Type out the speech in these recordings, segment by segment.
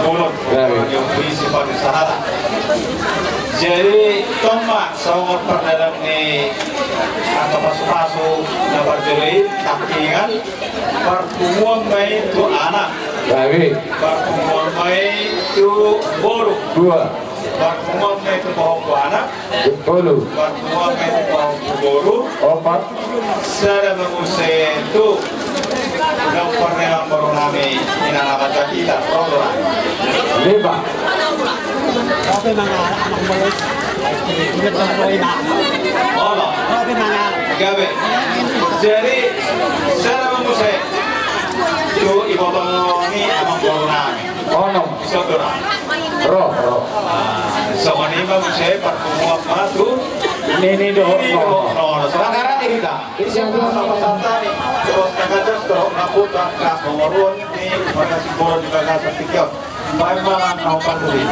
mulut yang berisi pada sahara. Jadi tombak sangat perdalam ni atau pasu-pasu dapat jeli tapi kan pertemuan baik itu anak. Pertemuan baik itu boru. Pertemuan baik itu bawa anak. Pertemuan baik itu bawa boru. Saya mengusai itu yang pernah baru nami ina baca kita program. Leba. Oke mga anak boys. Ingat lang po ina. Oke mga gabe. Jadi saya mengusai itu ibu ni amang baru nami. Saudara. Sama ni mengusai pertemuan batu. Ini Sekarang ini kita. Ini siapa sama santai nih. Terus kagak terus ngaput ngap ngorun nih pada si boron juga nggak terpikir. Bagaimana kau panduli?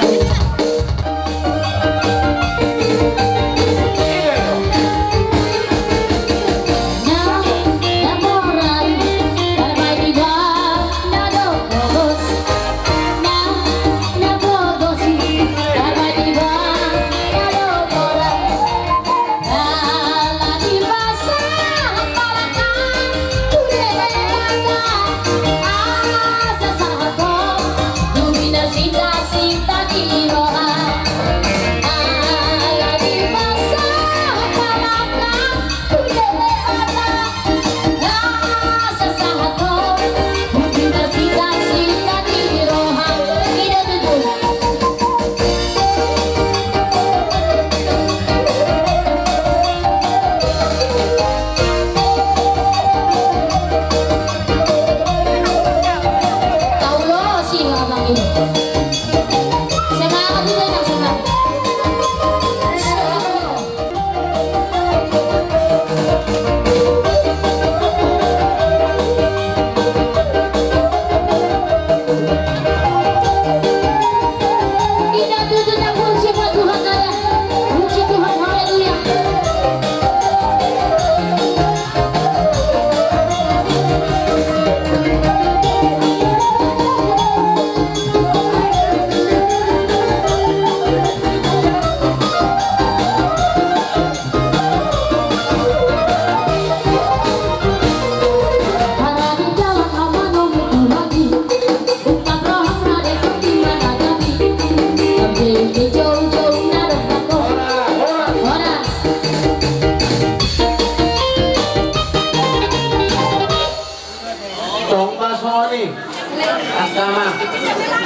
Agama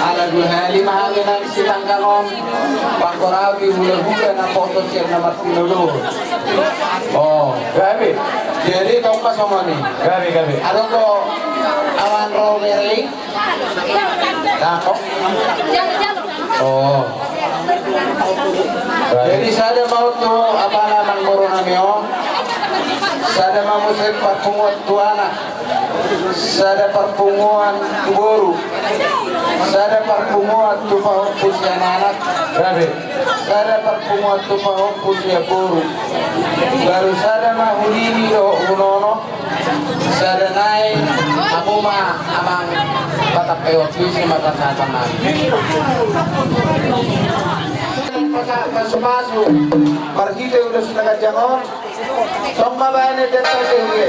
ala duhali mahanginan silang kanon pangkorawi bulan-bulan na foto siya na matinulur. Oh, gabi. Jadi tongka sama nih. Gabi. Ano ko awan romering? Dako. Oh. Jadi saya mau tuh apa namanya corona mio. Sada mamusin perpunguan tuana. Sada perpunguan boru. Sada perpunguan tupahong pusya anak. Sada perpunguan tupahong pusya boru. Baru sada mahulini do unono. Sada naik aku mah amang batak peot si mata satanan. Pasu-pasu parhite udah setengah jangon tomba bayane deta dewe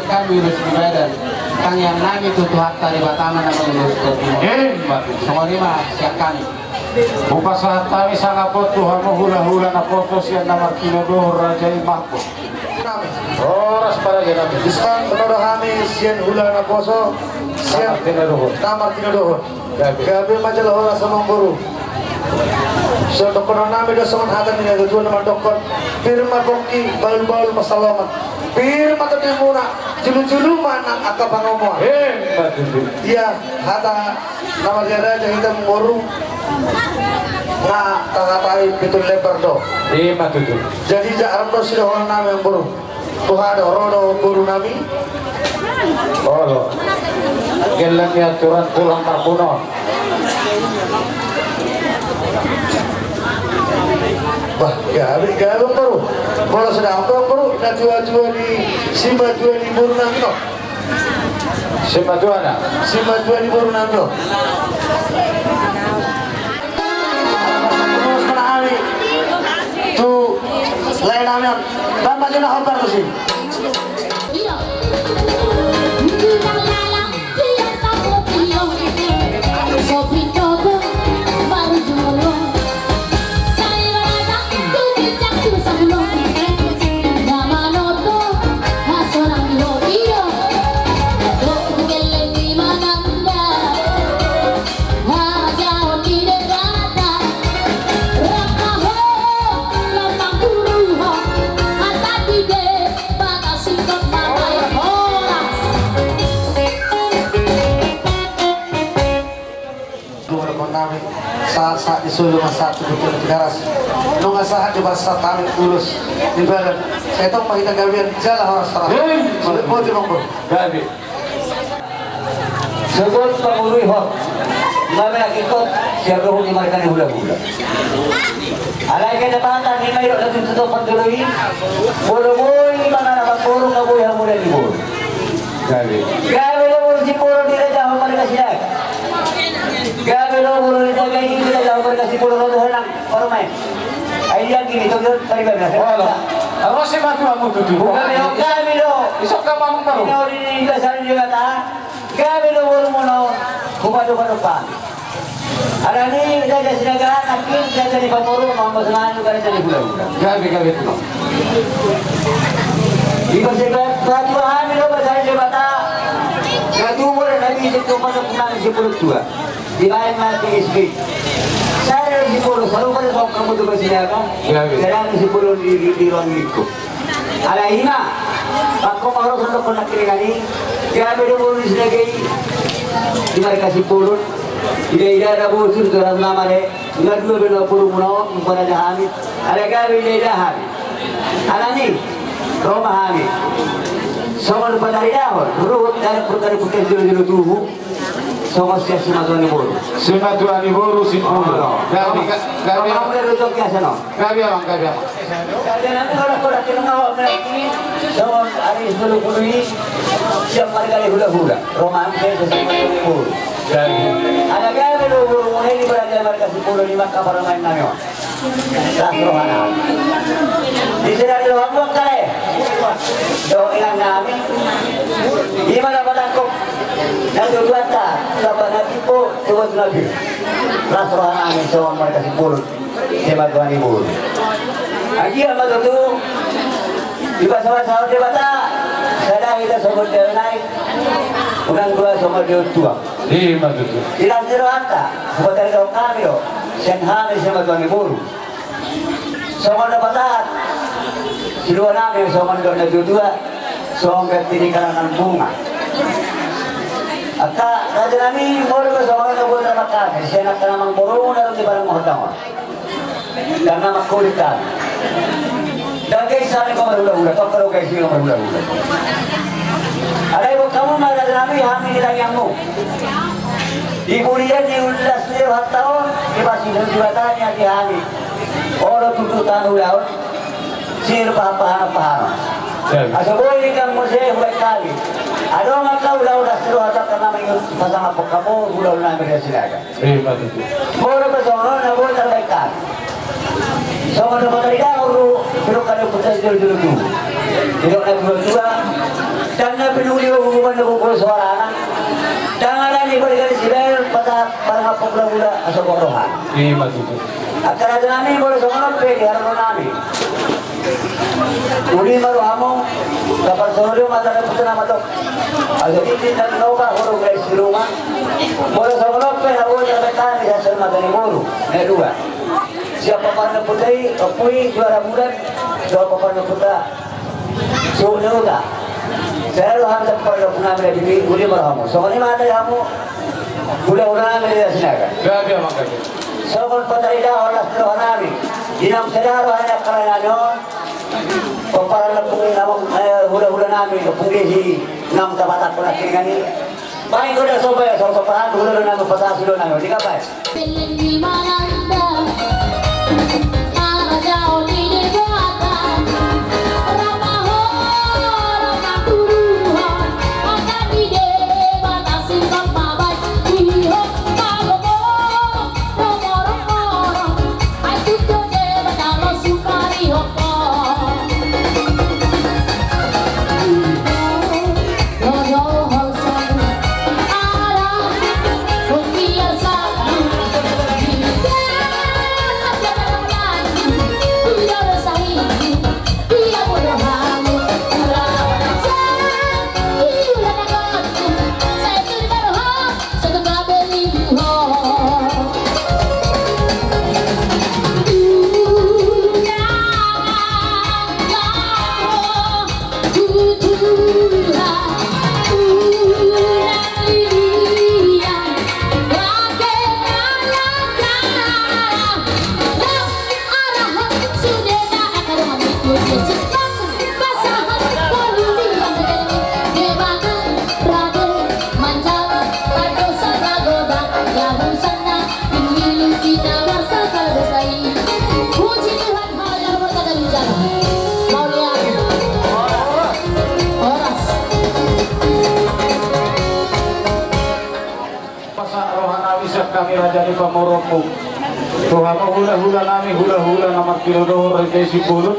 kami urus ibadah kang yang nami tutuhat tari batama nama urus sama lima siap kami Bukasahat kami sangat foto hamo hula-hula na foto siya na Martino Raja Imahpo. Oras para yan namin. Isang menurut kami sian hula na poso sian tamar tinadohon. Gabi majalah orang sama guru. So dokter namin dah sama hatan ni tujuan nama dokter. Firma bokki bal-bal masalamat. Firma tadi muna julu-julu mana akak pangomong. Dia hata nama dia raja hitam guru. Nah, tatapai betul lebar do. Jadi jarak do sudah orang nama yang guru. Tuhan rodo guru nami. Oh, gelan ni aturan pulang marpuno. Wah, gabi baru. Kalau sudah apa baru, nak jual di simba jual di buru nami no. Simba jual di buru nami no. Terus mana hari? Tu lain nami. Dan macam nak apa tu sih? Saat disuruh masa itu betul garas, nunggu saat di masa kami urus di badan. Saya tahu kita gawian jalan orang serah. Mau dimanggur. Gabi. Sebut pengurus hok, mana ikut siapa hok dimakan di hula-hula. Alai kita pantan ni mayu lagi tutup pendului. Bulu-bulu mana nak burung nak buih yang muda di bulu. Gabi. Gabi lo si bulu dia jauh mereka siap. Gabi lo bulu dia gay dia jauh mereka si bulu lo hendak orang main. Ayah gini tu dia tadi berapa? Apa sih matu kamu tu? Gabi lo. Isok kamu baru. Ini dia sari dia kata. Gabi lo bulu mono. Kupa. Ada ni kita jadi negara, tapi kita jadi pemurus, mau senang juga jadi gula-gula. Gabi tu. Jika sekarang peraturan ini lo berjaya jabatan, jadi umur nabi itu pada pulang 12. Di lain mati istri. Saya 10, selalu pada kau kamu tu bersiaga. Saya 10 di ruang itu. Ada ina, aku harus untuk nak kiri Gabi lo bulu sebagai di mereka 10. Ida ada bosur dalam nama le, ngadu bela puru muno, pada jahami, ada gabi ida jahami, ada ni, rumah kami, semua pada ida hor, ruh dari perkara julu tubuh, semua siap sematuan ibu, si puru, gabi, kamu ada rezeki kiasa no, gabi abang. Nanti kalau kita ngawal mereka, semua hari sebelum puru ini, siap mereka hula-hula, rumah kami semua ibu. Ada gabi lo buru mulai di belajar mereka 10 kabar main namanya. Rasrohana. Di sini ada orang kale. Do ilang nami. Di mana patangkop? Nanti dua ta, sabar nanti po tuan nabi. Rasrohana ini semua mereka 10. Hebat tuan ibu. Lagi apa tu? Di pasal-pasal debata. Sada kita sebut naik. Unang dua sama dia tua. Lima tu. Ilang zero ata. Sebentar kau kami lo. Senhame sama tuan ibu. Sama dapat. Dua nama sama dua dua. Sama ketini kalangan bunga. Aka raja nami moro sama dua dapat kami. Senang kalangan borong dalam di barang mahutama. Dan nama kulitan. Dan kisah ni kau berula-ula. Kau kalau kisah kau berula-ula. Ada ibu kamu marah kami kita yang ibu dia di ulas lewat tahun di masih dua tahun yang dihami orang tujuh tahun laut sir paham asal boleh kamu saya buat kali ada orang kau laut asal atau karena mengikut pasang apa kamu bulan nama dia silakan boleh bersama nak boleh terbaikkan sama dapat dari kau belum ada putus dulu tu tidak ada dua dan peduli hubungan dengan suara anak. Jangan ada ni berkali sibel pada para gula-gula asa korohan. Iya betul. Akan ada nami boleh sama pe harus nami. Uli maru amo dapat solo mata na putra matok. Ado ini dan noba horo guys di rumah. Boleh sama pe hawo ya betan ya sama dari mulu. Dua. Siapa pandai putri, apui juara bulan, siapa pandai putra. Sudah udah. Saya lu hamzah pada punamnya di uli maru amo. Soalnya mana kamu? Udah media sinaga. Gabi makanya. Soal patarida orang terhormati, dinam sedar hanya kerana nyon, pemparan lepung namang hula nami lepung di nam tabatak pelakin ini. Baik sudah sobat sopan hula nami pasal sudah nami, tiga baik. Kami raja di Pamoroko. Tuhan hula-hula nami hula-hula nomor kilo dohor dari Sipulut.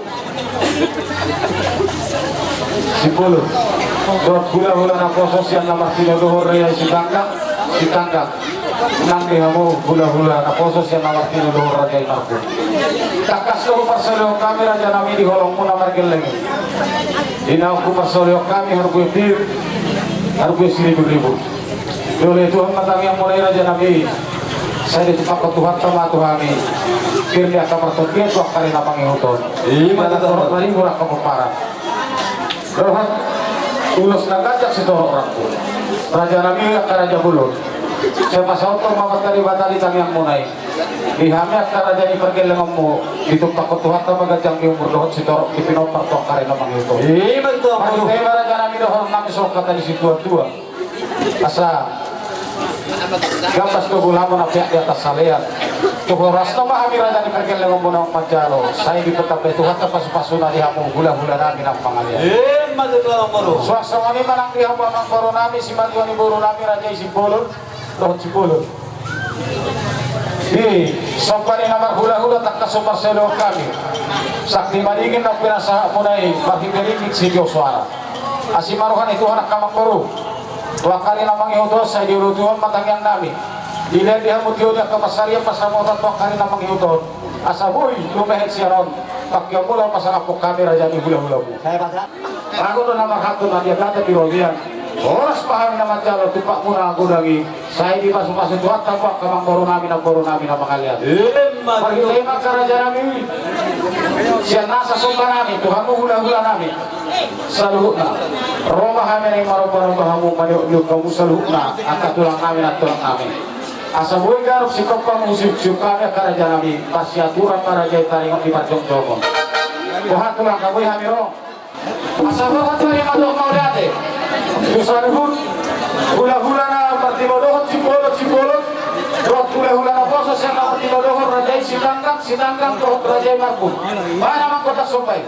Buat hula-hula na proses yang nomor kilo dohor dari Sitangkang. Nang dihamu hula-hula na proses yang nomor kilo dohor dari Marco. Takas ko pasalyo kami raja nami di holong muna margeleng. Inaw ko pasalyo kami harus gue 1.000. Oleh Tuhan matang yang mulai raja Nabi saya ditupak ke Tuhan sama Tuhani kirnya kamar tokia tuak kali napang ihuton mana torok lari murah kepeparan rohan ulos nagajak si torok rangku raja Nabi akan raja bulun saya pasal otor mamat kali batali tang yang mulai dihami akan raja ni pergi lengamu ditupak ke Tuhan sama gajang di umur dohot si torok dipinopar tuak kali napang ihuton betul raja Nabi dohor nami sokat tadi si tua-tua asa gampas ko gulamo na pihak di atas salian tuh rasta mah kami raja di perkel ng bunang Pajalo saya di petapay Tuhan tapos-pasuna di hamong hula-hula namin ang pangalian Matutulang moro. swasta kami manang di hamong ang baro namin si Matuan ni buro namin raja Sipulot dohot Sipulot di sompani namar hula-hula tak kasupar selo kami sakti maningin na pinasa punay mahiberikik si Joshua asimaruhan itu anak kamang baro. Dua kali namang iutos saya diurutuan matang yang nami. Dilihat dia mutiunya ke pasarian pasamotan 2 kali namang iuton. Asaboy lumehet siaron. Pakyo mula pasang apok kami raja ni hula-hula mo. Saya pasang. Ako doon namang hatun na dia kata di Robian. Oras pahami naman jalo tupak muna ako lagi. Saya di pasok-pasok tuhat tapak kamang baro namin ang kalian. Pagkilema ka raja namin. Siya nasa sumba namin. Tuhan mo hula-hula namin. Sa luhut na Roma kami na yung maruparang maniok kamu sa luhut na ang katulang namin at tulang namin asa buhay garap si kapang musip-sip kami at karaja namin pasyaturan para jay taringong di Parjong-Jokon kuhat tulang kamoy kami ro asa buhat sa yung madok maulate yung sa luhut hula-hula na partimodohot sipolot Rot hula-hula na poso siya na partimodohot rajay sitangkang dohot rajay Marco ba naman kota sumpay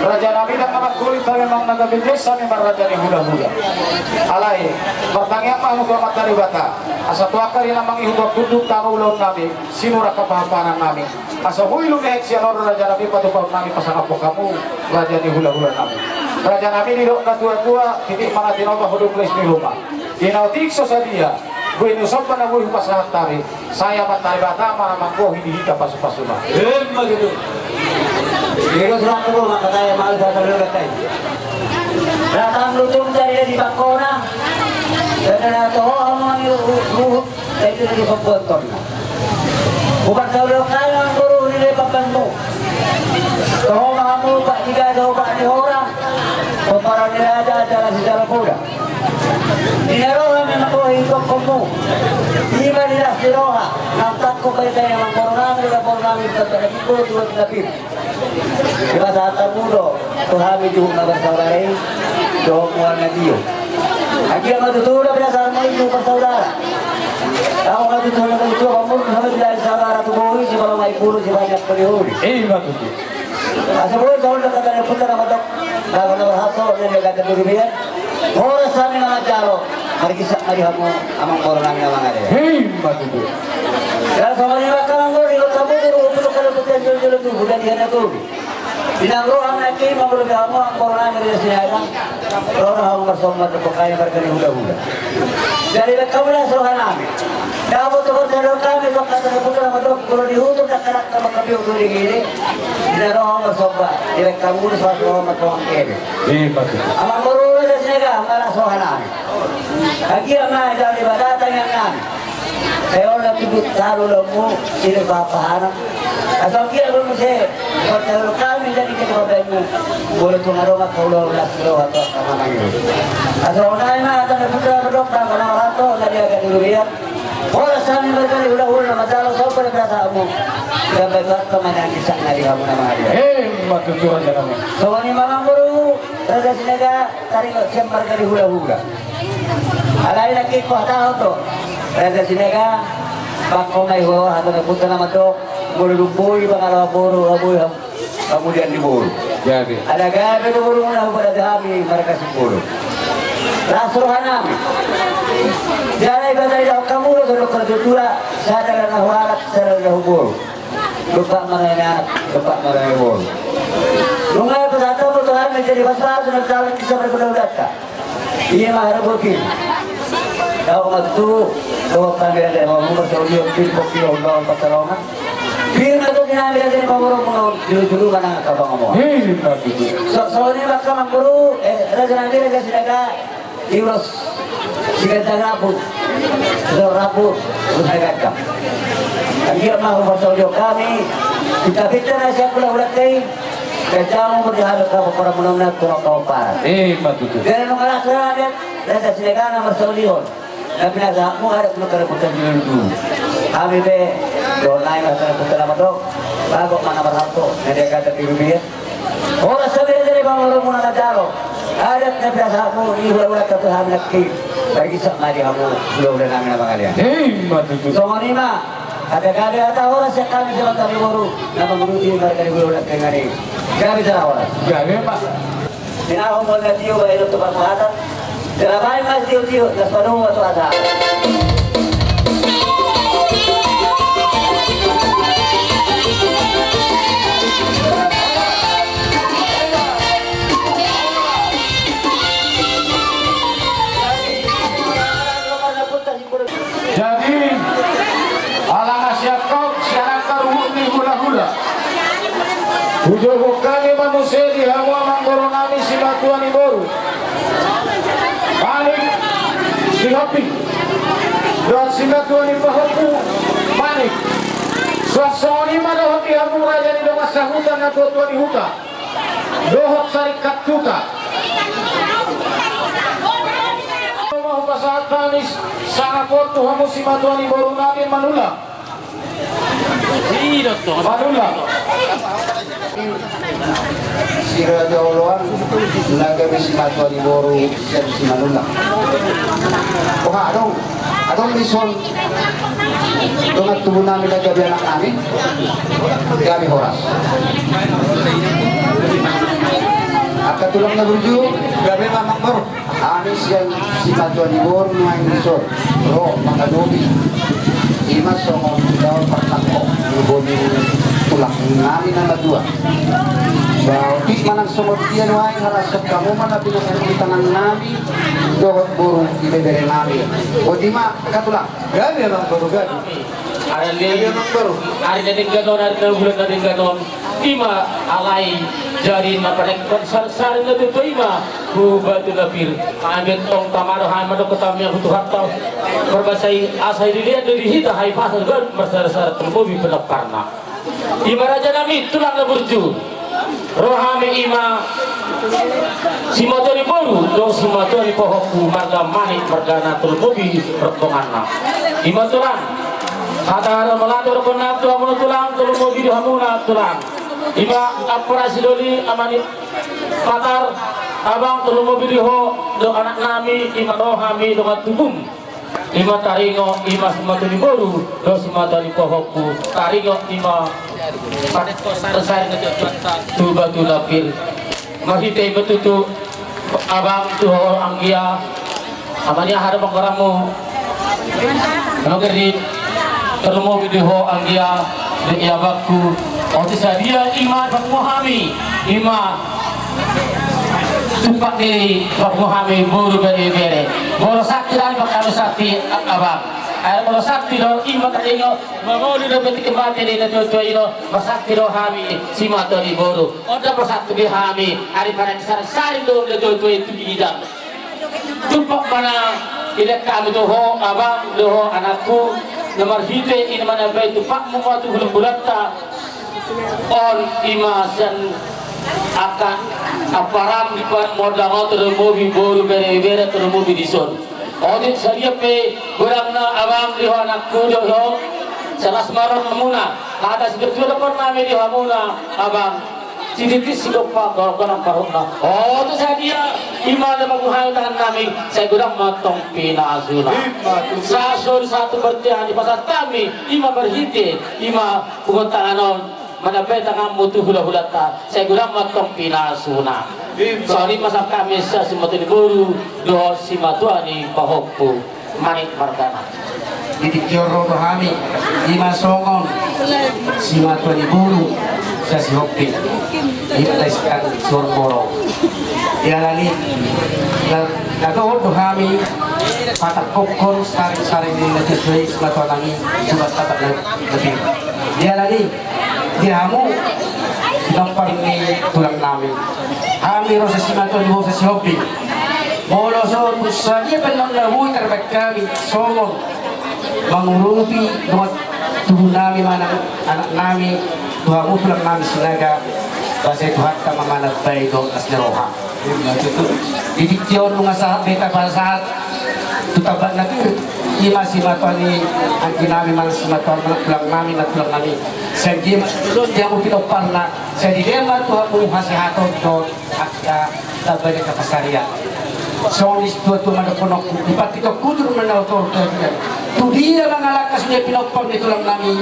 Raja Nabi dan amat kulit memang naga bidesa memang raja ni hula-hula. Alai, bertanya apa untuk amat dari bata. Asa tuakar yang namang ihudok duduk tamu laut nami, sinura kepahapanan nami. Asa huilu nehek sianor raja Nabi patupaut nami pasang apo kamu, raja ni hula-hula nami. Raja Nabi di dok tua-tua, titik mana tinobah huduk les di rumah. Dinautik sosadia. Gue nusok pada gue pasang tari. Saya matari bata mana mangko hidihita pasu-pasuna. Begitu. Itu surat itu maka saya malu saya dulu katanya. Datang lutung dari di bakona. Dan ada tahu orang itu itu di pembuatan. Bukan saudara kalian guru di depanmu. Tahu kamu pak jika ada pak di orang. Pemeran ada jalan sejarah muda. Ini roha memang kau hidup kamu. Lima dinas di roha. Nampak kau berita yang mengkornami dan kornami terhadap itu dua lebih. Di masa tamudo, Tuhan itu nabar saudara, doa muarnya dia. Akhirnya matu tuh udah biasa sama itu bersaudara. Tahu matu tuh udah itu kamu sampai dari saudara tuh boleh sih kalau mai puluh sih banyak periode. Matu tuh. Asal boleh tahu udah kata putar nama dok. Kalau nabar hasil dia kata dulu dia. Orang sana nama jalo. Mari kita mari kamu amang orang yang mana dia. Matu tuh. Dan sama dia bakalan gol di kamu itu kalau putar jolo tuh udah dia tuh. Binang roh ang naki mamro gamo ang corona dari sinayang corona ang masoma to pagkaya barkani hula-hula. Dari kamera sohan namin. Dapat to bertelo kami to kata putra madok kulo dihutok na karak ka makabiyo to digili. Binang roh ang masoma direk kamu sa roh matong kene. Amang corona dari sinayang ang sohan namin. Lagi ang mga dari badatang yang namin. Kaya orang tibut talo mo sila papaharap. Atau kia belum saya, kalau kami jadi kita berani, boleh tu ngaruh kalau nak kilo atau apa lagi. Atau orang mana ada putra berdokter kalau orang tu jadi agak duluan. Orang sana berkali ulah masalah soal pada perasaanmu. Dan baiklah teman yang kisah dari kamu nama dia. Matu tuh aja kamu. Soalnya ni mamang baru, raja sinaga tarik sembар dari hula-hula. Alai lagi kau tahu tu, raja sinaga bakal naik bawah atau putra nama tu. Bulu-bulu bangala buru abu kemudian diburu. Jadi Ada gabe buru na pada kami mereka sepuluh. Rasuhan kami. Jangan badai dah kamu kalau kerja dua sadar nak warat sadar dah buru. Lupa mana lupa mana buru. Lungai pesatu Tuhan menjadi pasal sudah jalan bisa berkedaulatan ka. Ini mah harap bukit. Kau matu kau panggil ada mau bersaudi untuk kopi orang pertolongan. Biar aku kinambil dari pangurung mau dulu kan ang kabang mo. So ini baka mangguru raja nabi raja sinaga iwas sigada rapu. So rapu usahakan ka. Akhir mah pasalyo kami kita na siya ulat kay kaya mo dihalok ka para mo na kau para. Matutup. Kaya nung alasan natin raja sinaga na masalyon. Na pinagawa mo harap mo karaputan dulu. Kami be doon na yung karaputan naman doon. Bago mga marhampo, hindi ka tatibibigyan. Oras sabi na dali bang mo na nadalo. Adat na pinasa mo, ihula-ula ka ito namin nagkip. Pag-isap na di kamo, sulo-ula namin na pangalian. So manima, kada-kada ata oras ya kami sa mga kaliboro na magruti yung kaliboro kayo nga rin. Grabe sa oras. Grabe pa. Sinahong mo na tiyo ba ilo ito pagmahatan? Sinabay mas tiyo-tiyo, nas panungo ito ata. Jadi alang asyakok syarat karuhut ni hula-hula. Hujur-hukani manusia di hamwa manggoronami si batuan iboru. Balik si hopi. Dan si batuan ibahoku manik. Suasoni madohot di hamu raja di dongas sahutan na tuan ihuta. Dohot sarikat tuta. Saat kanis sangat waktu hamu si matuani baru nabi manula. Manula. Si Raja Oloan nagami si matuani baru si manula. Oh adong lison dongat tubuh namin nagabi anak namin. Kami horas. Akka tulang na burju, gabi mamang baru. Anis yang si matuan ibor main resort, ro mga dobi. Imas so daw pagtako, iboni tulak namin na madua. Di manang sumot diyan way halasap kamu man na pinakalitangan namin dohot burung ibebere namin. O di ma katulak, gabi ang baru gabi. Ari natin ganon, ari nabulan natin ganon. Ima alay jari na parang sar-sar na dito ima hubatu na pir. Amin tong tamaro hamad ko tamya hutuhat taw. Berbasai asai dilihat dari hita hai pasal gan bersar-sar termobi penaparna. Ima raja nami tulang na burju. Rohame ima si motori boru do si motori pohoku marga manik marga termobi pertonganna. Ima tulang kata melatur penat tulang tulang termobi hamuna tulang. Iba operasi doli amani patar abang tulu mobil ho do anak nami ima rohami do katubum ima taringo ima sematuni boru do sematuni pohoku taringo ima padet kosar saya ngejatuan tu batu lapir mahite betutu abang tu ho anggia amanya harap bangkaramu kalau kerja tulu mobil ho anggia di abakku. Oh dia ima Pak Muhammad ima tupak diri Pak Muhammad buru bere boro sakti dan Pak kami sakti abang air boro sakti do ima kadingo mangoli do beti kembali di do ino masakti do hami sima to di boro oda persakti di hami ari pada sari do itu bidang tupak mana ida kami do ho abang do ho anakku nomor hite ini mana baik tupak muka tu bulata on imasan akan aparam di modal termobi boru bere termobi dison. Audit saria pe gorangna abang di anak kudo ho salas maron muna kata sebetulnya pernah di hamuna abang siditis sidopa gorang parona. Oh tu sadia iman menguhai tangan kami saya gorang matong pinasuna. Sasun satu bertihan di pasar kami ima berhiti ima pungut tanganon mana beta kamu tuh hula-hula ta saya gurang matong pinasuna sorry masa kami sa simatuni buru do simatuani pahokpu manik margana Didik joro rohami ima songon simatuani buru sa si hopi ipaiskan sorboro dialani nagawad rohami patak popcorn sari-sari ni nagsesuai simatuanangi subat tatak lebih Dia lagi, dihamu, nampang ni tulang namin. Kami rosa si Mato di sa si Hopi. Molo so, sa dia penanggahui terbaik kami, somong, mengurupi dengan tubuh namin, anak namin, tuhamu tulang namin sinaga, kasi Tuhan ta mamanag tayo as niroha. Didiktiyon mga sahat, beta para sahat, tutaban na ito, ima si Mato ni, ang ginami mga si Mato, mga tulang namin, sa di mo pinupal na, sa di lema Tuhan mo hasihaton doon, at tabay na kapasarian. So, this dua tu mana ponok, lipat kita kudur mana otor kerja. Tu dia mengalakas dia pinopang itu lang nami.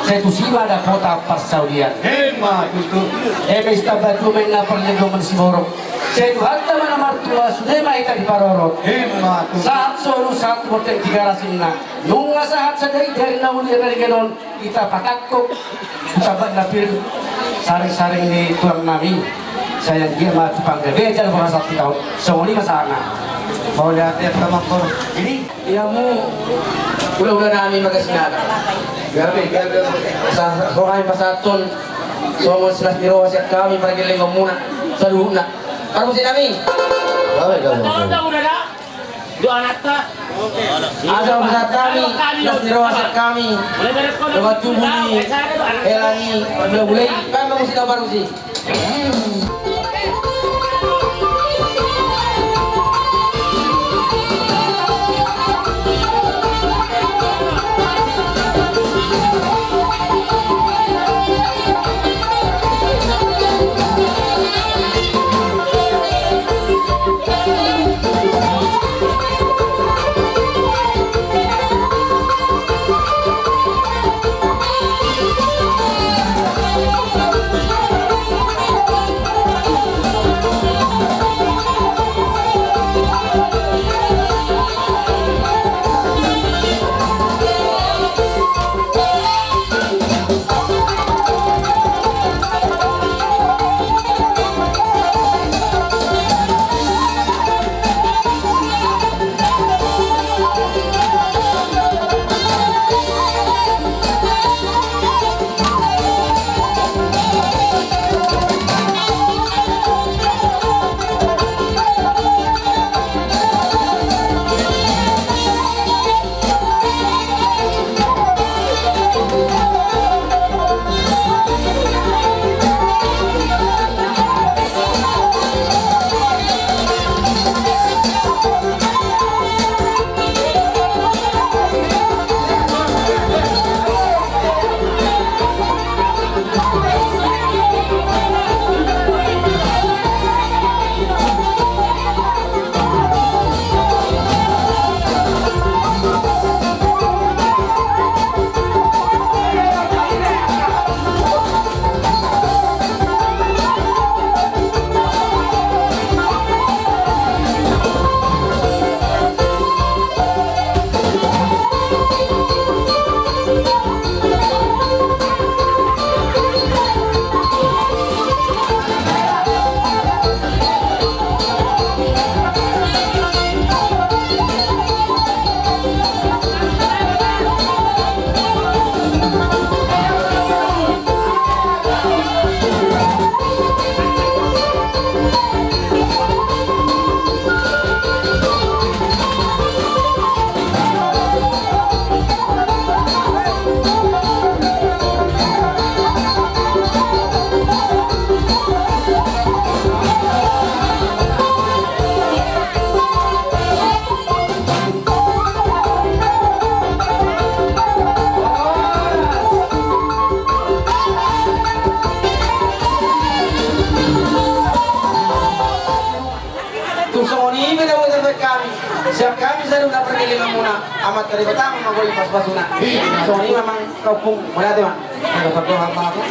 Saya tu siwa ada kota pas Saudian. Hema itu. Istabat tu main na perlindungan si borok. Saya tu hatta mana martua sudah mai di parorot. Hema itu. Saat solo saat motel 300 na. Nunga saat sadai dari nauli dari gelon kita patakok. Sabat napir saring-saring ni tulang nami. Saya dia mati panggil bejar bahasa kita semua masalah. Mau lihat ya teman bro. Ini Iyamu, ulah-ulah namin magasinat. Gabi, sa sohay pasaton, so mo sila biro siya kami pagiling muna sa luna. Para mo si nami. Taon udah na? Dua anak ta? Asa mo sa kami, sa biro siya kami. Dapat tubuli, elani, bulay. Paano mo sila baru si? Siap kami selalu nak pergi lima muna amat dari pertama mau pas-pasuna. So ini memang kampung mana tu mah? Ada satu hal apa?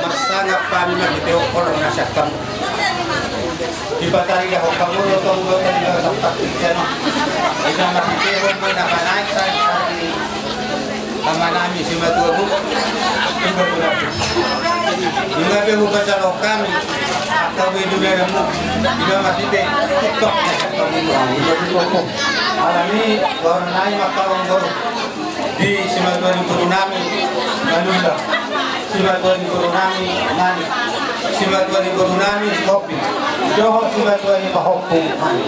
Masana kami magiteo orang nasyakam. Di batari dah kamu nonton dua kali dah sampai sana. Ina magiteo mo na banayan sa namin si Matuabu. Yung gabi mo ba sa kami? Kami dunia mo. Ina matite. TikTok. Alami orang lain makawang baru. di Simatuan Purunami Manula, Simatuan Purunami Mani, Simatuan Purunami Kopi, Johor Simatuan Pahokpo Mani.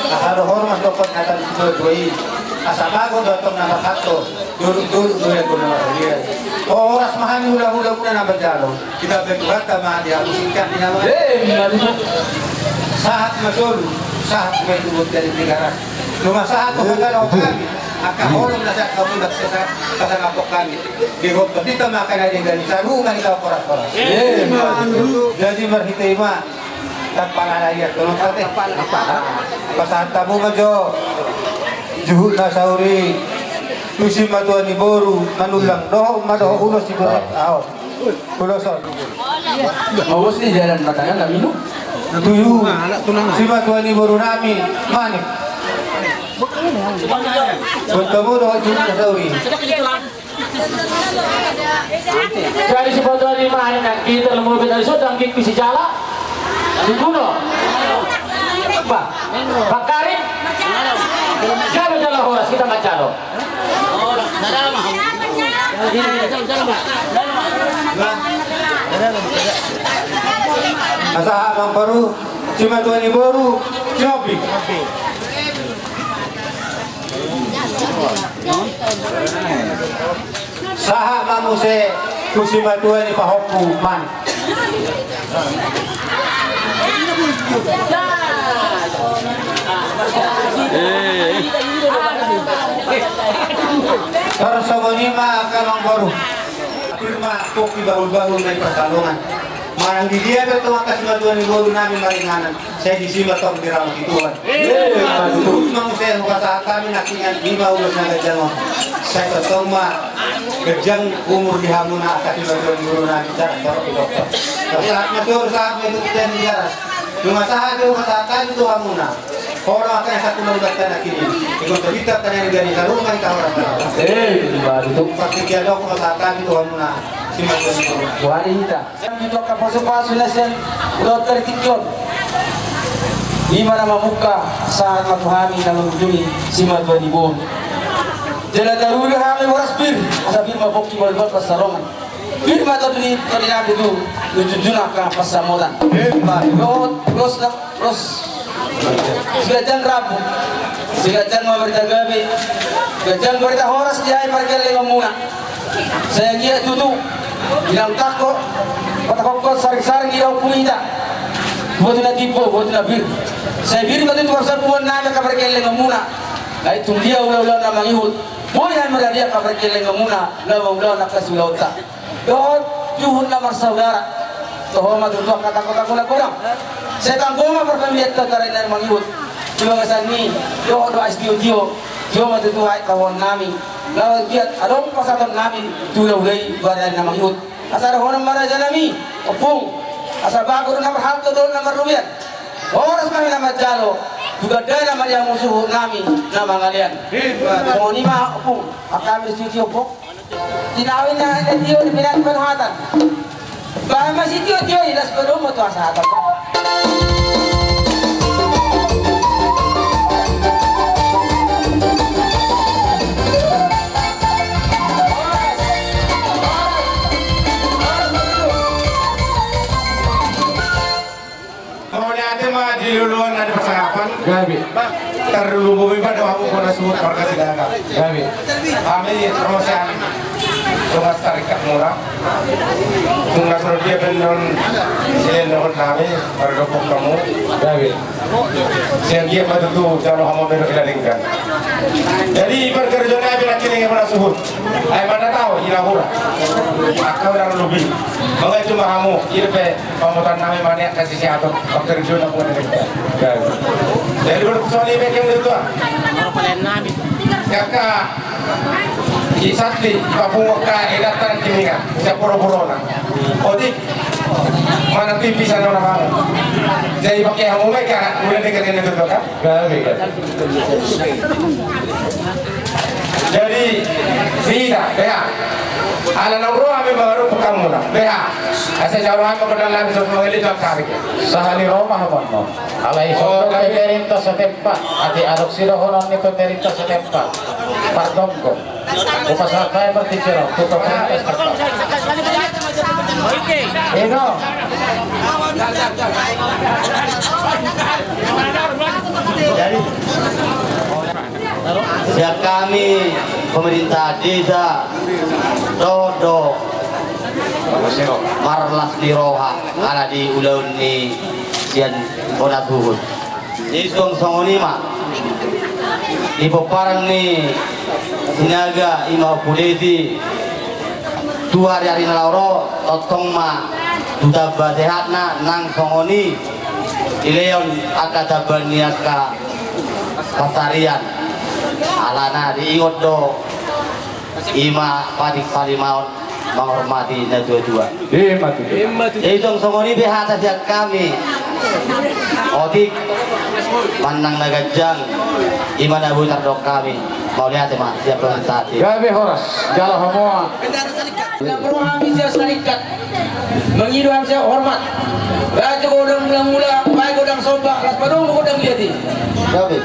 Nakalo hormas dapat natal dua-duai. Asabago datang nama kato, dulu yang guna maria. Oras mahani hula-hula guna nama jalo. Kita berbuat sama dia musikan di nama. Saat masuk, saat bertubut dari negara. Cuma saat kalau kami akan orang nasihat kamu nak sesak pasang apok kami. Dirot kita makan ada dari sarungan kita poras-poras. Jadi merhitema tanpa layar tolong kate. Pasahan tamu majo. Juhud na sauri Tusim matuan ni boru Manulang Doho madoho ulos si borat Aos Uloson Awas ni jalan matanya nggak minum. Tuyu Si matuan ni boru nami Manik Bertemu doho juhud na sauri Jadi sebetulnya di mana kita lemur kita sudah ngik bisi jala Sikuno Pak Karim Siapa jalan horas kita nggak calo Asa amang baru Si matuan ni boru Nyobi Saha mamuse Kusi matuan ni pahokpu Man Para sa manima kamang baru Firma kopi baru-baru na pertalungan Marang di dia betul akas matuan ni baru namin maringanan Saya disimat ang dirang kituan Terus mang saya kata kami nakingan 5 ulos na gajang Saya tatong gajang umur di hamun na akas matuan ni baru namin Jarak ke dokter Saat matur saat itu kita di jarak Cuma saat itu katakan itu hamun na Orang akan satu lembaga nak ini. Ikut cerita tanya dari sarungan kau rasa. Baru tu. Pakai dialog katakan itu hamuna. Simak dulu. Wanita. Kita kapasu-pasu nasian dokter tikyon. Di mana mamuka saat matuhami na mengunjungi simat wanibon. Jala daruri kami waraspir. Asabir mabokki balbal pasarongan. Firma tu ni nabi tu jujuna ka pasamodan. Los Segajan rabu, segajan memberjagabe, segajan berita horas dia pergi muna. Saya dia tutu, bilang tako, patakok saring-saring dia punita. Buat na tipo, buat na bir. Saya bir betul pasal puan nama kabar keleng muna. Lai tung dia ulah-ulah nama ihut. Boleh yang dia kabar keleng muna, ulah-ulah nak kasulauta. Doh juhud nama saudara. Toh madu tu kata-kata kurang. Saya tanggoma perpemiat tentara dari mangihut. Cuma kesan ni, yo doa istiudio, yo matu tuai kawan nami. Lawan kiat, adong pasatan nami tulau lei badan nama mangihut. Asal orang maraja nami, opung. Asal bagus nama hal tu nama rubian. Orang kami nama jalo, juga ada nama yang musuh nami nama ngalian. Semua ni mah opung, akam istiudio opung. Tinawin na dia di pinang penuhatan. Bahkan masih tio-tio ilas penuh tu asa atau diluluan ada percakapan Gabi. terlalu bumi pada aku kena sebut warga sidaga Gabi. kami promosian tugas tarikat murah tugas dia benon saya nol kami warga kamu Gabi. saya dia pada tu kalau kamu benar kelalingkan jadi perkerjaan bila kini yang pernah sebut saya mana tahu ina murah aku orang lebih mengenai cuma kamu ini pe pamutan kami mana kasih siapa perkerjaan aku ada jadi berkesan ini yang itu kakak isatli papungoka edatan kiminga sa puro-puro na odik mana TV sana na kamu jadi pakai kamu mereka mulai dengerin itu kan jadi tidak ya ala nangro kami baru kamu na beha asa jauh kami kedalam lagi semua ini tak tarik Sahali Roma mo. Alay sondo kay perinto sa tempat. Ati adok sila honon nito perinto sa tempat. Pardon ko. Upasakai berticara, tutup Ego. Siap kami pemerintah desa Dodo Marlas di Roha ala di ulaun ni sian bonat huhud di suang songoni mak di peparang ni sinaga imau pulesi dua hari nalauro totong ma duta basehat na nang songoni ileon akadaban niaka pasarian alana diingot do ima padik palimaun menghormati na dua-dua itong songoni behat siat kami otik manang nagajang ima na butar dok kami mau lihat ma siap presentasi Gabe horas jala semua. Yang perlu kami siap serikat mengiduam siap hormat. Baca godang mula-mula, baik godang sombak, las padung godang liati. Gabe.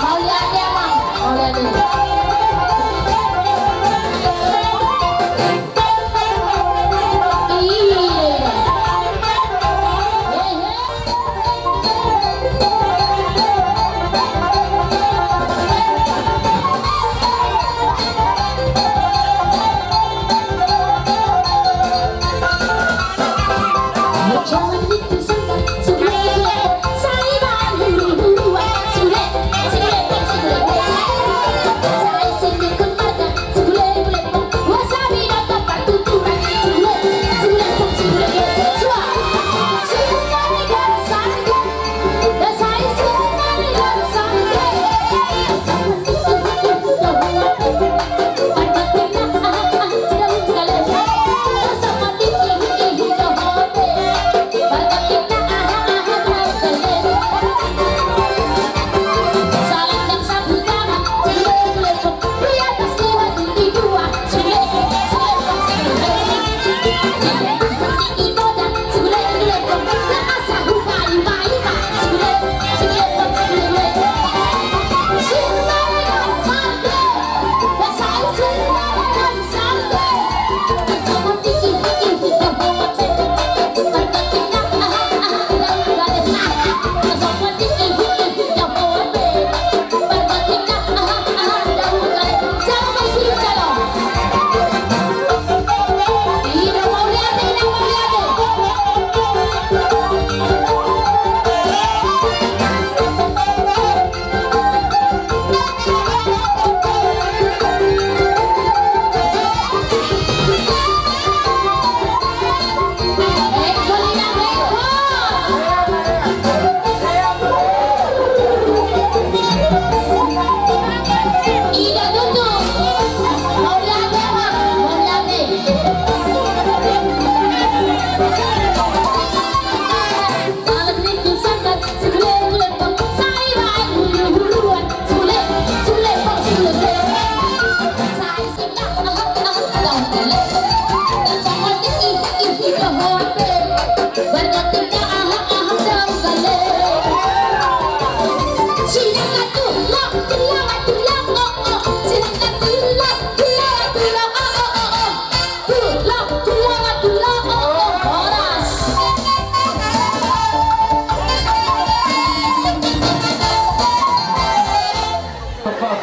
Mau lihat dia, Mang. Mau lihat dia.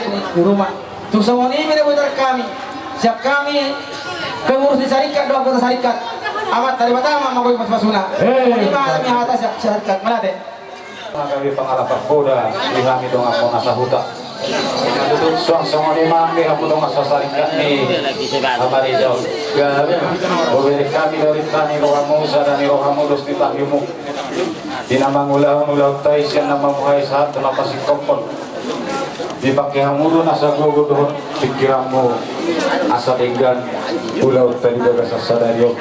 di rumah. Tuh semua ini benar-benar kami. Siap kami pengurus di syarikat, doa kota syarikat. Amat dari pertama mau ikut masuna. Ini malam yang atas syarikat mana teh? Kami pengalaman Boda dihami dong aku nasa huta. Suang songo ni mangke aku dong asa syarikat ni. Amari jauh. Beri kami dari tani roha Musa dan roha Mudus di tahimu. Dinamang ulah taisian nama muhai saat kenapa si kompon. Dipakai hamuru nasa gogo dohon pikiranmu asa tinggal pulau tadi bagasa sadario.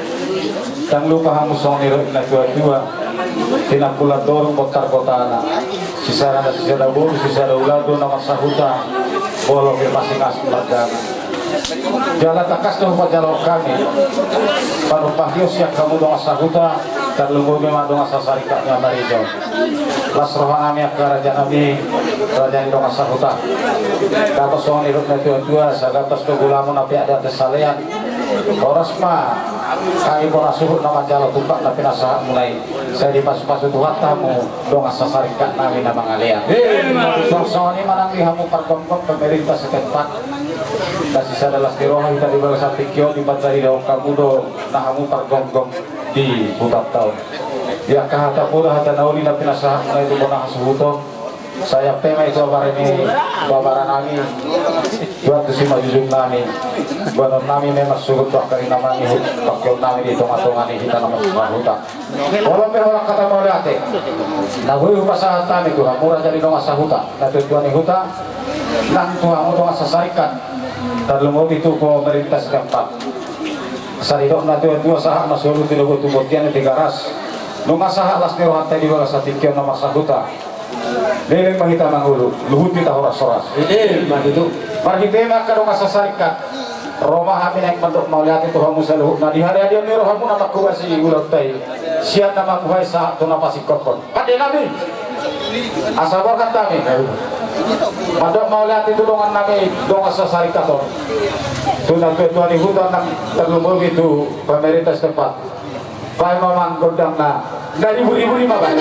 Tang lupa hamu songir na tua-tua tina pula dorong botar kota anak sisara buru sisara ulado nama sahuta bolong ke masing-masing ladang jalan takas doh pajalok kami paruh pahios yang kamu dong sahuta dan lumur memang dong sasarikatnya marijo las rohan kami akaraja nabi kerajaan dong sahuta katos song hidup na tua-tua sagatos do gulamu napi ada tesalean koros ma kami pun asuh nama jalan tumpak tapi nasa mulai saya di pasu-pasu tuhat tamu dong sasarikat nami nama ngalian song ini manang dihamu parkom-kom pemerintah setempat dan sisa adalah stiroha kita di bawah satikyo di batari daun kamudo nahamu parkom-kom di hutat tahun ya kahata pura hata nauli na pinasahan na ito po nakasuhuto saya pema itu babaran nami buat si majujung nami buat nami memang sugut bakari namanya pakai nami di tonga-tonga ni kita nama semua hutan walau orang kata mau lihat nah gue pasah tami tuh murah jadi dong asa hutan nah tujuan ni hutan nang tuh kamu dong asa sarikan dan lumur itu pemerintah setempat saridok na tuh sahak masuk itu logo tuh botian di garas lu masalah las nirohan tadi bala satikyo nama sahuta leleng mahita manghulu luhut kita horas-horas ini begitu marhitema kadong asasarikat Roma amin yang bentuk mau lihat itu hamu saluhut nah di hari dia niro hamu nama kubasi ulat tay siat nama kuhai saat tu napa si kokon pada nabi asabar kan kami pada mau lihat itu dongan nabi dong asasarikat tu sudah tuan di hutan nak terlumur itu pemerintah setempat baik memang godang na dari ibu-ibu lima kan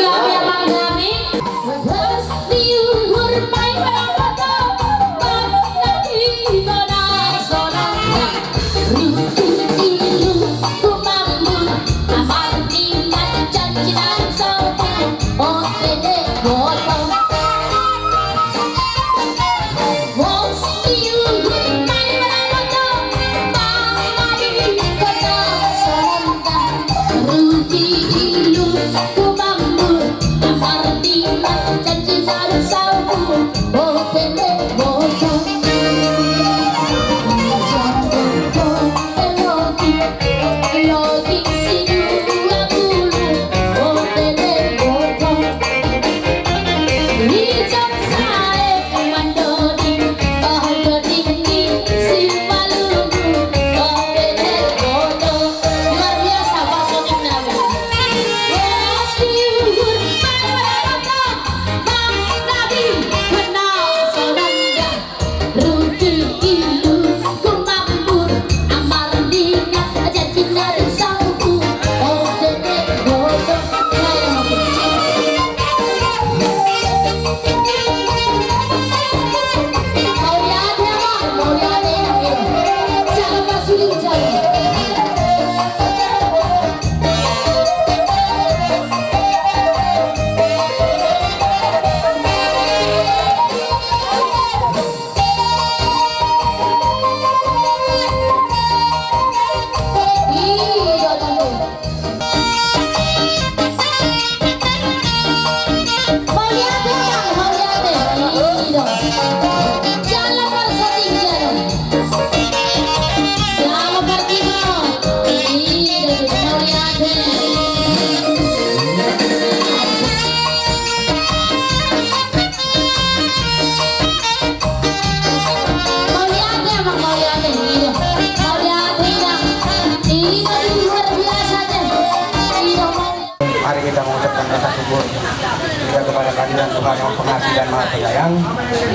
kehadiran Tuhan yang pengasih dan maha penyayang,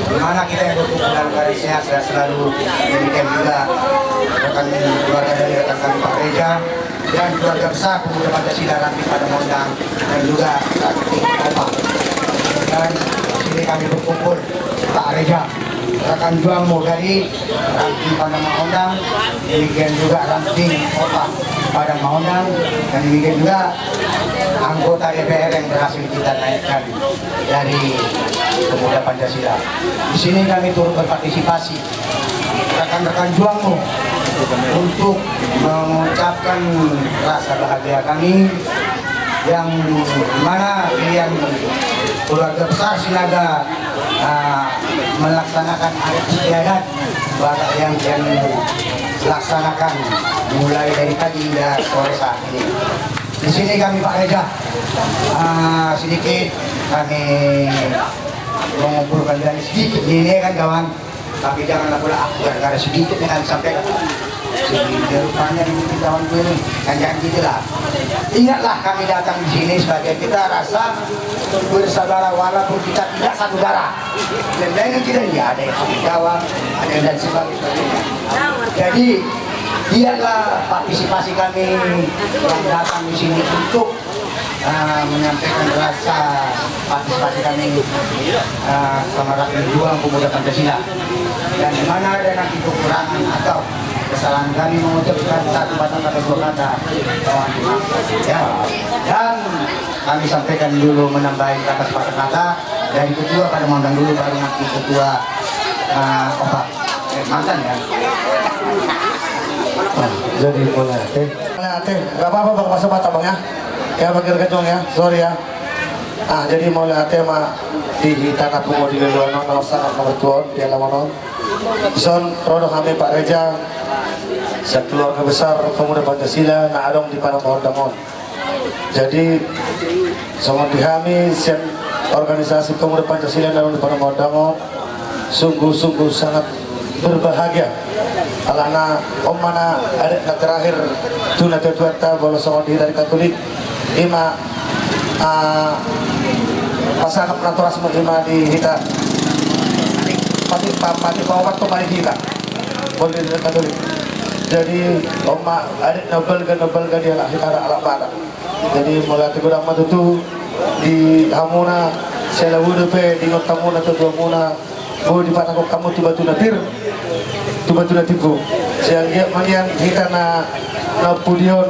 di mana kita yang berkumpul dalam keadaan sehat dan selalu demikian juga rekan keluarga dari rekan kami Pak Reja dan keluarga besar pemuda Pancasila nanti pada Mondang dan juga Opa. Dan sini kami berkumpul Pak Reja rekan juangmu dari ranting Padang Mahondang, demikian juga ranting Opak Padang Mahondang, dan demikian juga anggota DPR yang berhasil kita naikkan dari Pemuda Pancasila. Di sini kami turut berpartisipasi rekan-rekan juangmu untuk mengucapkan rasa bahagia kami yang mana pilihan keluarga besar Sinaga melaksanakan adat istiadat yang laksanakan mulai dari pagi hingga sore saat ini. Di sini kami Pak Reza sedikit kami mengumpulkan dari sedikit ini kan kawan, tapi janganlah pula gara-gara sedikit yang sampaikan sehingga rupanya ini kawan gue ini kan jangan gitulah. Ingatlah kami datang di sini sebagai kita rasa bersaudara walaupun kita tidak satu darah. Dan lain kita ya ada yang dari Jawa, ada yang dan sebagainya. Jadi biarlah partisipasi kami yang datang di sini untuk menyampaikan rasa partisipasi kami sama rakyat juang Pemuda Pancasila. Dan di mana ada nanti kekurangan atau kesalahan kami mengucapkan satu kata atau dua kata, mohon maaf ya. Dan kami sampaikan dulu menambahin kata sepatah kata dari ketua pada Mahondang dulu, baru nanti ketua Opak mantan ya. Jadi mulai nggak apa-apa bang, masa mata bang ya bagi kecong ya, sorry ya. Jadi mulai mah di tanah Pungo di Leluano nomor sangat nomor tuan di Alamanon son rodo kami Pak Reza sekeluarga besar Pemuda Pancasila na adong di Padang Mahondang. Jadi sama di kami organisasi Pemuda Pancasila na adong di Padang Mahondang sungguh-sungguh sangat berbahagia. Alana mana ada na terakhir tuna tuata bola sama di dari Katolik ima pasangan penaturas menerima di kita pati pawat kembali kita boleh dari Katolik. Jadi oma adik nobel ke dia lah kita ala pada. Jadi mulai tegurang matutu di hamuna saya lalu depe di ngotamuna tu muna bo di patang kamu tu batu napir tu batu natipu saya lihat manian kita na pudion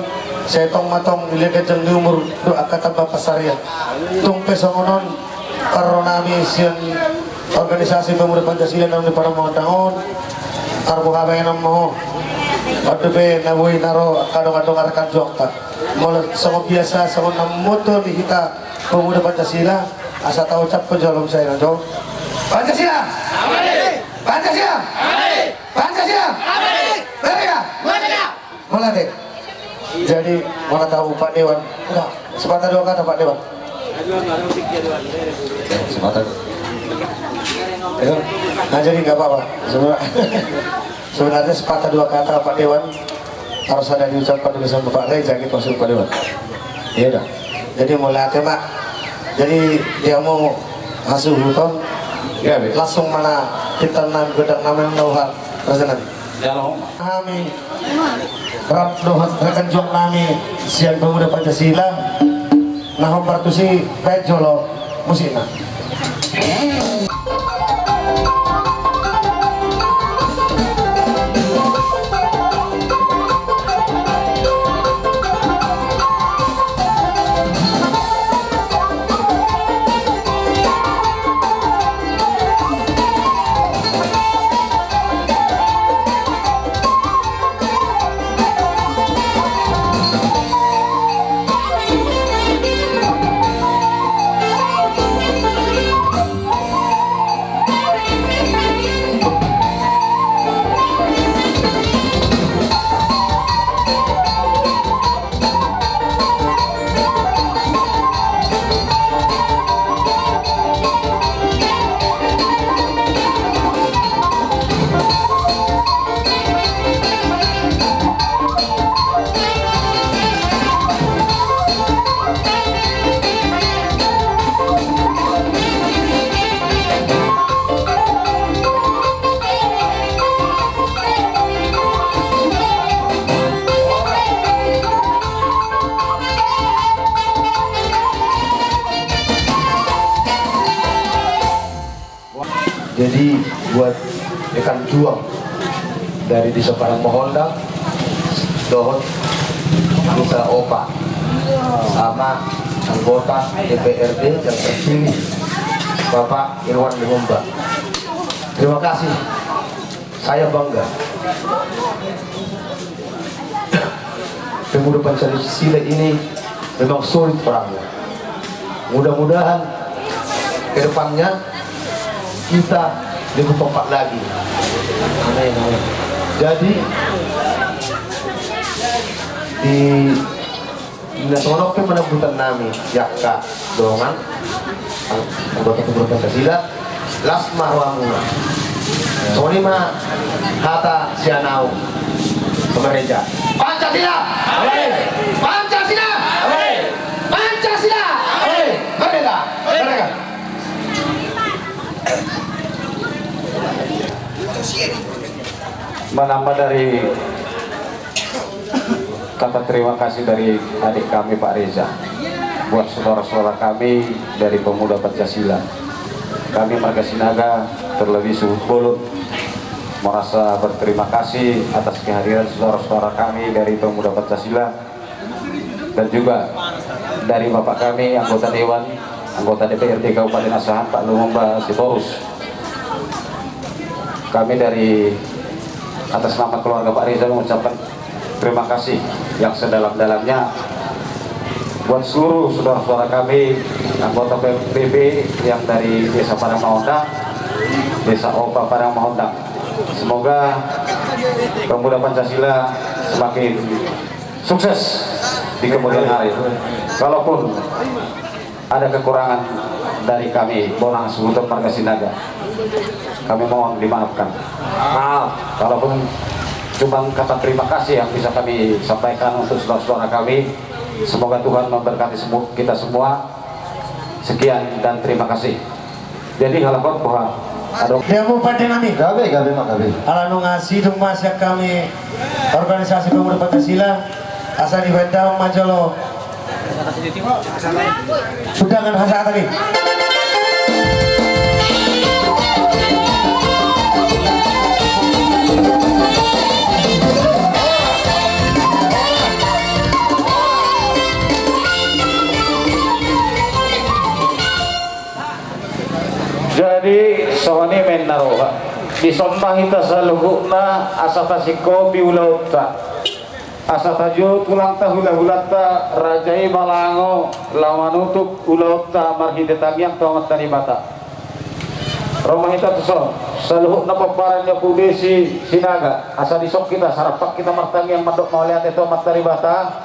saya tong matong lihat jeng di umur doa kata bapak Sarya tung pesongonon karonami sian organisasi Pemuda Pancasila nang di Padang Mahondang arbo kabayan mo Aduh nabuhi naro kadang-kadang arakan jokta mulai sama biasa sama namoto di kita Pemuda Pancasila asa tahu cap penjolong saya nanti Pancasila Pancasila Pancasila Pancasila mulai deh. Jadi mana tahu Pak Dewan enggak sepatah dua kata Pak Dewan sepatah nah jadi nggak apa-apa sebenarnya sepatah dua kata Pak Dewan harus ada diucapkan dulu sama Pak Reza gitu maksud Pak Dewan. Iya dah. Jadi mulai Pak. Jadi dia mau hasil hutan ya, langsung mana kita nan gedang nama yang dauhan rasanya. Kami rap dohan rekan juang kami siang Pemuda Pancasila nah partusi baik jolo musina. Jadi buat ikan juang dari Desa Padang Mahondang, Dohon, Desa Opa, sama anggota DPRD yang terpilih Bapak Irwan Lumumba. Terima kasih, saya bangga. Pemuda Pancasila ini memang sulit perangnya. Mudah-mudahan ke depannya kita lebih kompak lagi. Amin, amin. Jadi di nasional penebutan nami yakka dongan anggota pemuda Pancasila Lasma Wamuna Sonima Hata Sianau Pemerintah Pancasila, Pancasila, Pancasila, merdeka, merdeka. Menambah dari kata terima kasih dari adik kami Pak Reza buat saudara-saudara kami dari Pemuda Pancasila. Kami Marga Sinaga terlebih Suhut Bulut merasa berterima kasih atas kehadiran saudara-saudara kami dari Pemuda Pancasila dan juga dari Bapak kami anggota Dewan, anggota DPRD Kabupaten Asahan Pak Lumumba Sitorus. Kami dari atas nama keluarga Pak Reza mengucapkan terima kasih yang sedalam-dalamnya buat seluruh saudara-saudara kami anggota PBB yang dari Desa Padang Mahondang, Desa Opa Padang Mahondang. Semoga Pemuda Pancasila semakin sukses di kemudian hari. Kalaupun ada kekurangan dari kami Bonang Suhuto Marga Sinaga, kami mohon dimaafkan. Maaf kalaupun cuma kata terima kasih yang bisa kami sampaikan untuk saudara-saudara kami. Semoga Tuhan memberkati kita semua. Sekian dan terima kasih. Jadi halaman Tuhan. Dia mau pada kami. Gabe mak gabe. Alanu ngasih dong masyak kami organisasi Pemuda Pancasila asal di Bandung Majolo. Sudah kan hasa tadi. Jadi sohani men naroha disomah hita saluhukna asata siko biulauta asata jo tulang tahula-hulata rajai balango lamanutuk ulauta marhide tagiang tomat tani bata romah hita tuso saluhukna paparannya pudesi sinaga asa disok kita sarapak kita martangiang madok mauliate tomat tani bata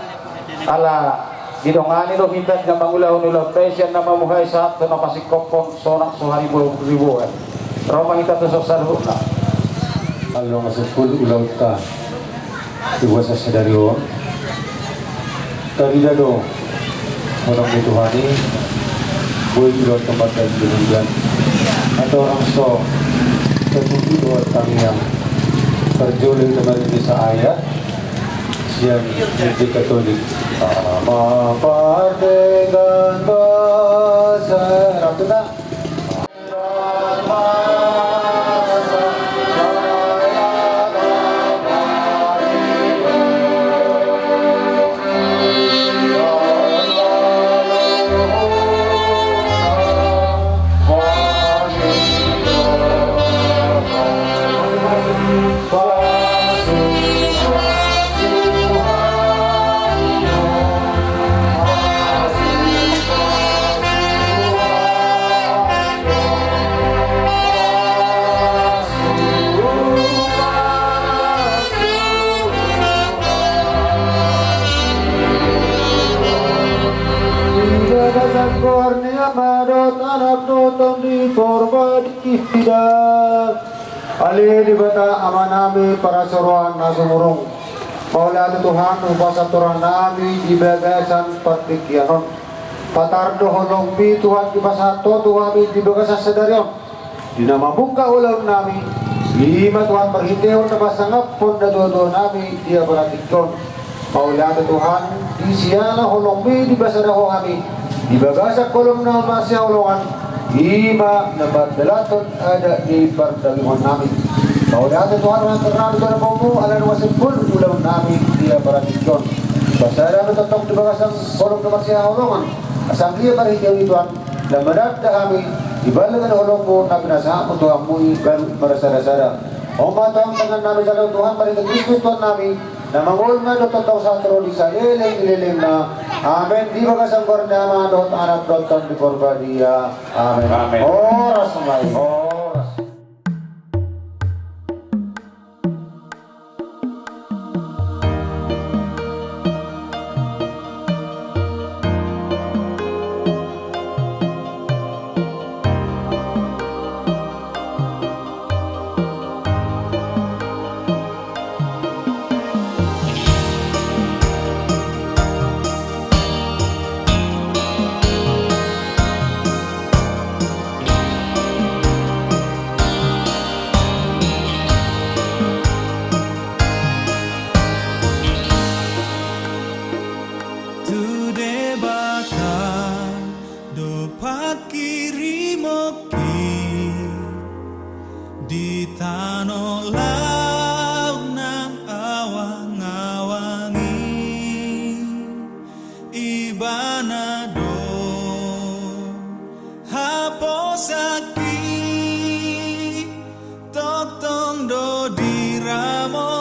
ala didongani do kita na mangulah ulau tesian nama muhay saat na pasikopon sonak suhari ribuan roma kita tusok salhuna kalau masukul ulau ta diwasa sedario tadi dado orang dituhani boy ulau tempat dan duluan atau orang so terbukti dua tangiang terjoleng dengan desa ayat yang menjadi Katolik. Sama partai dan bahasa Ratuna. Ali di bata amanami para suruhan na sumurong Maulana Tuhan upasa turang nami di bagasan patikyanon patardo holongbi Tuhan di pasato Tuhan di bagasan sedaryon di nama buka ulang nami lima Tuhan berhiteon na pasangapon na dodo nami dia beratikon Maulana Tuhan di siana holongbi di basadaho kami di bagasan kolom na masya holongan lima na badalaton ada di perdagangan nami Kau dah Tuhan yang terang di dalam bawahmu, ala nuasin pun ulang nami dia beradikon. Pasara tetap di bagasan kolom kebersihan holongan. Asal dia berhijau Tuhan dan mendadak kami dibalakan holongmu nabi nasa untuk kamu ikan merasa-rasa. Oma Tuhan dengan nami jalan Tuhan berikan Kristus Tuhan nami. Na mangulna do tataw sa tro di sa leleng na. Amen. Di bagasan kornama dot anak doton di korbadia. Amen. Amen. Oras may oras. Di tanah laut nang awang-awangi ibanado haposaki totong do diramo